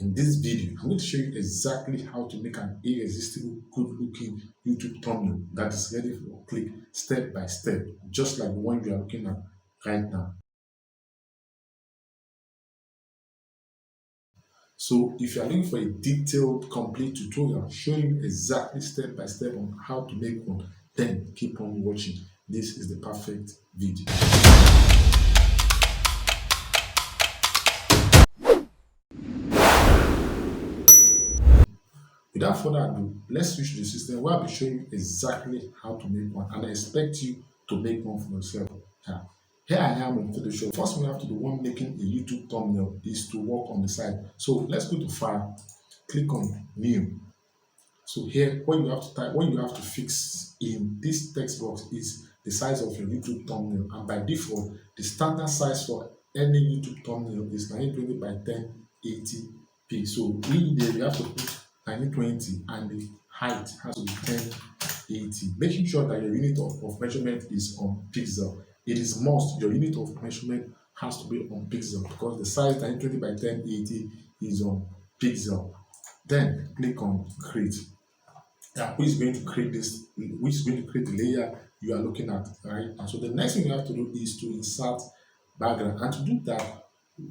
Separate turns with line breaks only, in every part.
In this video, I'm going to show you exactly how to make an irresistible, good-looking YouTube thumbnail that is ready for click step by step, just like the one you are looking at right now. So if you are looking for a detailed, complete tutorial showing exactly step by step on how to make one, then keep on watching. This is the perfect video. Without further ado, let's switch to the system where I'll be showing you exactly how to make one, and I expect you to make one for yourself. Yeah. Here I am in Photoshop. First thing we have to do when making a YouTube thumbnail is to work on the side. So let's go to File, click on New. So here, what you have to type, what you have to fix in this text box is the size of your YouTube thumbnail, and by default, the standard size for any YouTube thumbnail is 920 by 1080p. So in there, you have to put 1920, and the height has to be 1080. Making sure that your unit of measurement is on pixel. It is must your unit of measurement has to be on pixel because the size 920 by 1080 is on pixel. Then click on Create. Who is going to create this, which is going to create the layer you are looking at, right? And so the next thing you have to do is to insert background, and to do that,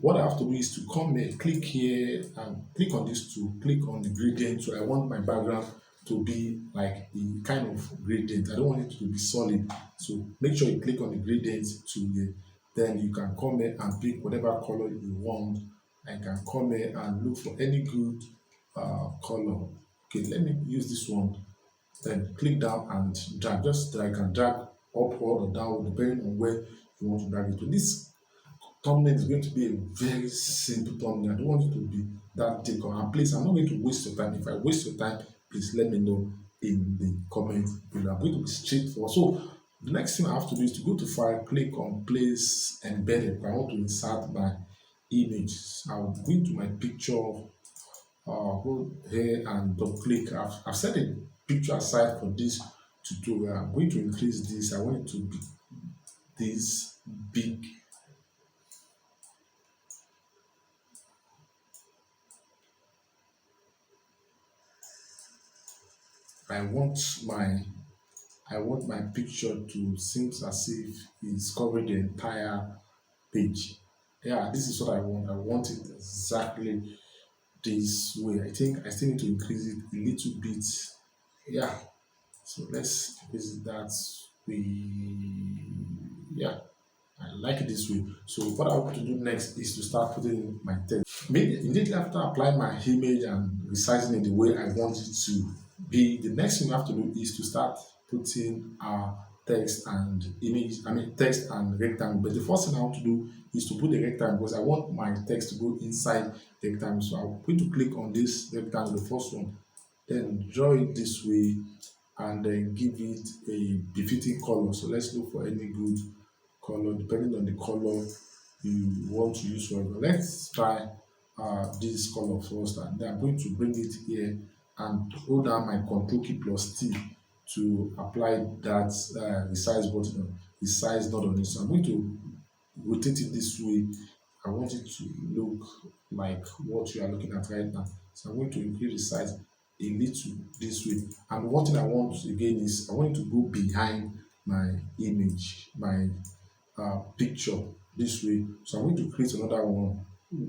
what I have to do is to come here, click here, and click on this tool, click on the gradient. So I want my background to be like a kind of gradient. I don't want it to be solid, so make sure you click on the gradient tool here. Then you can come here and pick whatever color you want. I can come here and look for any good color. Okay, let me use this one. Then click down and drag, just drag and drag upward or down depending on where you want to drag it to. This thumbnail is going to be a very simple thumbnail. I don't want it to be that difficult. And please, I'm not going to waste your time. If I waste your time, please let me know in the comment below. I'm going to be straightforward. So the next thing I have to do is to go to File, click on Place Embedded. I want to insert my image. I'll go into my picture, go here and double click. I've set a picture aside for this tutorial. I'm going to increase this. I want it to be this big. I want my picture to seem as if it's covering the entire page. Yeah, this is what I want. I want it exactly this way. I think I still need to increase it a little bit. Yeah, so let's increase it that way. Yeah, I like it this way. So what I want to do next is to start putting in my text. Maybe immediately after applying my image and resizing it the way I want it to be, the next thing we have to do is to start putting our text and image, text and rectangle. But the first thing I want to do is to put the rectangle because I want my text to go inside the rectangle. So I'm going to click on this rectangle, the first one, then draw it this way, and then give it a befitting color. So let's look for any good color depending on the color you want to use for it. Let's try this color first, and then I'm going to bring it here and hold down my Control key plus T to apply that resize button, resize node on it. So I'm going to rotate it this way. I want it to look like what you are looking at right now. So I'm going to increase the size a little this way. And one thing I want again is I want it to go behind my image, my picture this way. So I'm going to create another one.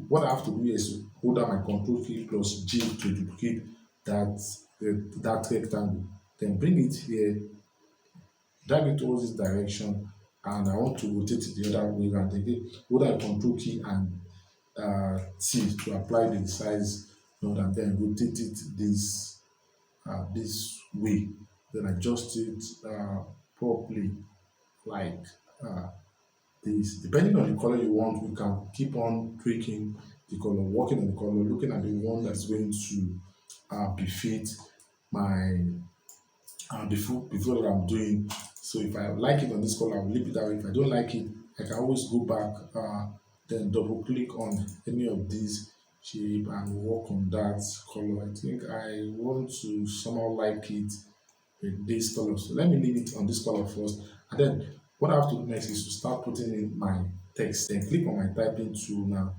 What I have to do is hold down my Control key plus G to duplicate that rectangle. Then bring it here, drag it towards this direction, and I want to rotate it the other way around. Again, hold down Control key and T to apply the size node, and then rotate it this way. Then adjust it properly like this. Depending on the color you want, we can keep on tweaking the color, working on the color, looking at the one that's going to befit my before that I'm doing. So if I like it on this color, I'll leave it that way. If I don't like it, I can always go back, then double click on any of these shape and work on that color. I think I want to somehow like it with this color. So let me leave it on this color first. And then what I have to do next is to start putting in my text. Then click on my typing tool now.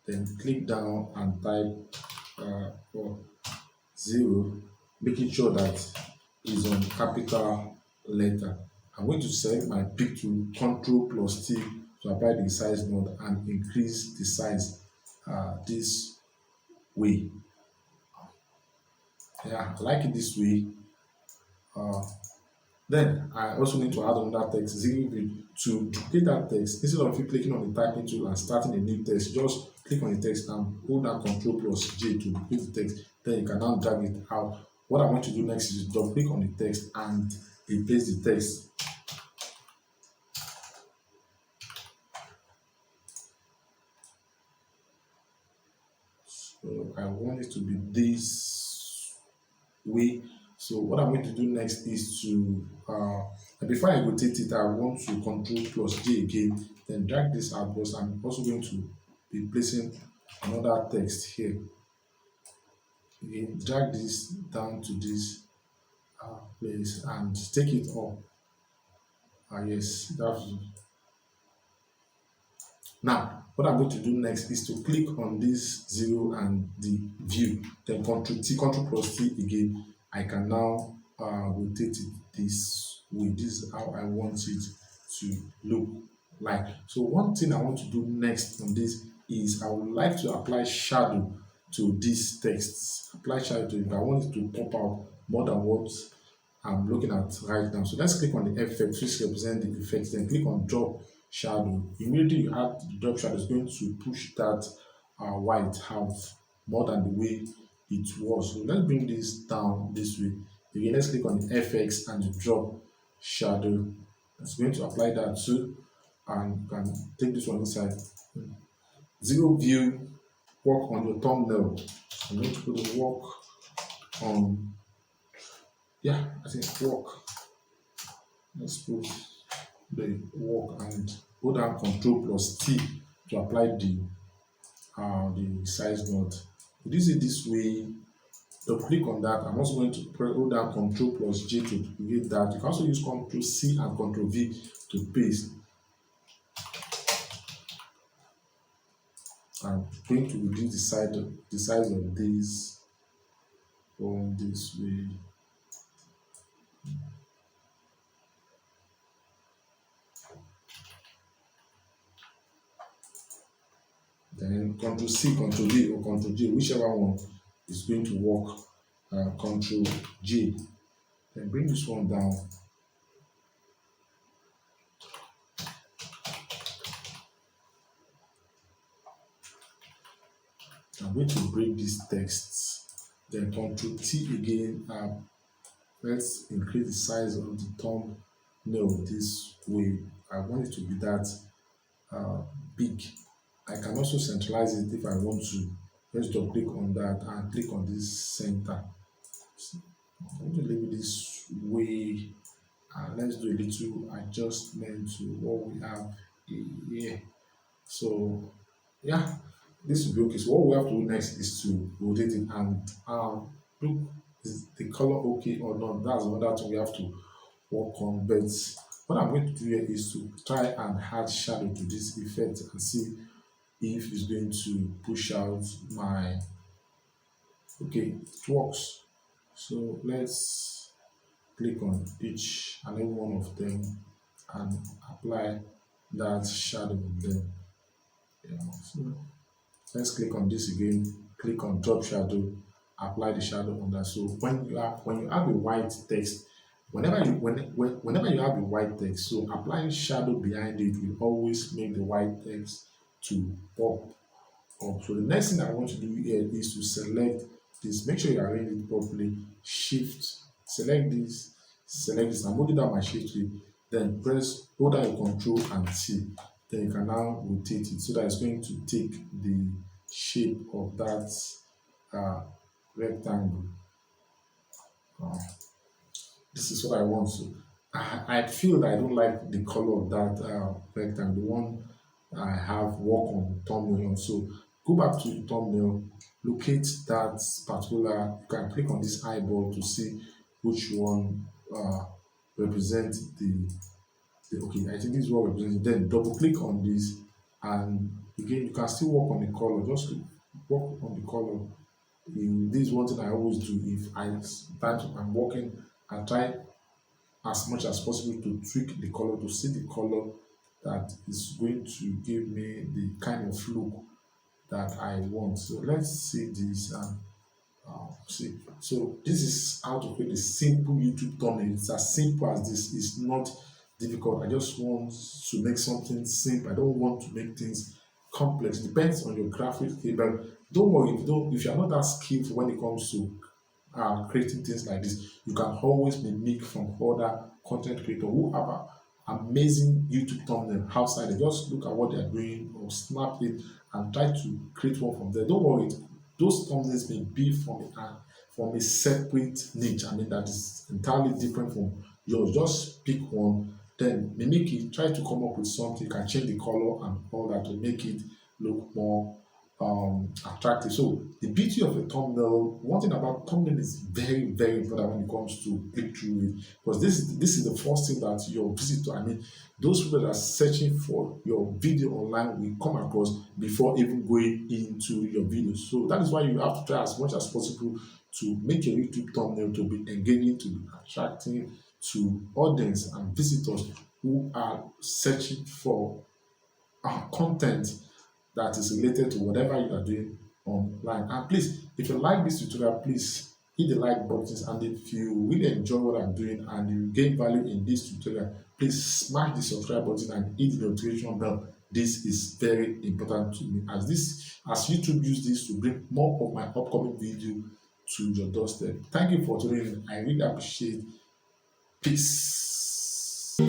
Then click down and type or zero, making sure that is on capital letter. I'm going to select my pick tool, Control plus T to apply the size node and increase the size this way. Yeah, I like it this way. Uh, then I also need to add another text, zero view. To duplicate that text, instead of you clicking on the typing tool and starting a new text, just click on the text and hold down Control plus J to duplicate the text. Then you can now drag it out. What I want to do next is double click on the text and replace the text. So I want it to be this way. So what I'm going to do next is to and before I rotate it, I want to Control plus J again, then drag this out because I'm also going to be placing another text here. Again, drag this down to this place and take it up. Yes, that's now. What I'm going to do next is to click on this zero and the view, then Control T, Control plus T again. I can now rotate it this way. This is how I want it to look like. So one thing I want to do next on this is I would like to apply shadow to this text. Apply shadow to it. I want it to pop out more than what I'm looking at right now. So let's click on the effect, which represent the effects, then click on drop shadow. Immediately you add the drop shadow, is going to push that white out more than the way it was. So let's bring this down this way. Again, let's click on the FX and the drop shadow. It's going to apply that too, and you can take this one inside. Zero view, work on your thumbnail. I'm going to put the work on, yeah, I think work. Let's put the work and hold down Control plus T to apply the size node. This is this way. Double click on that. I'm also going to hold down Control plus J to duplicate that. You can also use Control C and Control V to paste. I'm going to reduce the size of this going this way. Then Control C, Control V, or Control J, whichever one is going to work. Control J. Then bring this one down. I'm going to break these texts. Then Control T again. Let's increase the size of the thumbnail this way. I want it to be that big. I can also centralize it if I want to. Let's double click on that and click on this center. I'm going to leave it this way, and let's do a little adjustment to what we have here. So yeah, this will be okay. So what we have to do next is to rotate it and look, is the color okay or not? That's another thing we have to work on. But what I'm going to do here is to try and add shadow to this effect and see if it's going to push out my, okay, it works. So let's click on each and every one of them and apply that shadow on them. Yeah. So let's click on this again, click on drop shadow, apply the shadow on that. So when you have a white text, whenever you have a white text, so applying shadow behind it will always make the white text to pop up. So the next thing I want to do here is to select this. Make sure you arrange it properly. Shift, select this. I'm holding down my shift key. Then hold down your Control and T. Then you can now rotate it so that it's going to take the shape of that rectangle. This is what I want. So I feel that I don't like the color of that rectangle, the one I have work on thumbnail on. So go back to the thumbnail, locate that particular, you can click on this eyeball to see which one represents the okay, I think this is what represents. Then double click on this, and again you can still work on the color. Just work on the color This is one thing I always do. If I'm working, I try as much as possible to tweak the color, to see the color that is going to give me the kind of look that I want. So let's see this and see. So this is how to create a simple YouTube thumbnail. It's as simple as this. It's not difficult. I just want to make something simple. I don't want to make things complex. It depends on your graphic skill. Don't worry if you are not that skillful when it comes to creating things like this. You can always mimic from other content creators who have amazing YouTube thumbnail outside. They just look at what they are doing or snap it and try to create one from there. Don't worry, those thumbnails may be from a separate niche. I mean that is entirely different from yours. Just pick one, then mimic it. Try to come up with something. You can change the color and all that to make it look more attractive. So the beauty of a thumbnail, one thing about thumbnail is very, very important when it comes to click through it, because this is the first thing that your visitor, I mean, those people that are searching for your video online will come across before even going into your video. So that is why you have to try as much as possible to make your YouTube thumbnail to be engaging, to be attracting to audience and visitors who are searching for content that is related to whatever you are doing online. And please, if you like this tutorial, please hit the like buttons. And if you really enjoy what I'm doing and you gain value in this tutorial, please smash the subscribe button and hit the notification bell. This is very important to me, as YouTube use this to bring more of my upcoming video to your doorstep. Thank you for tuning in. I really appreciate. Peace.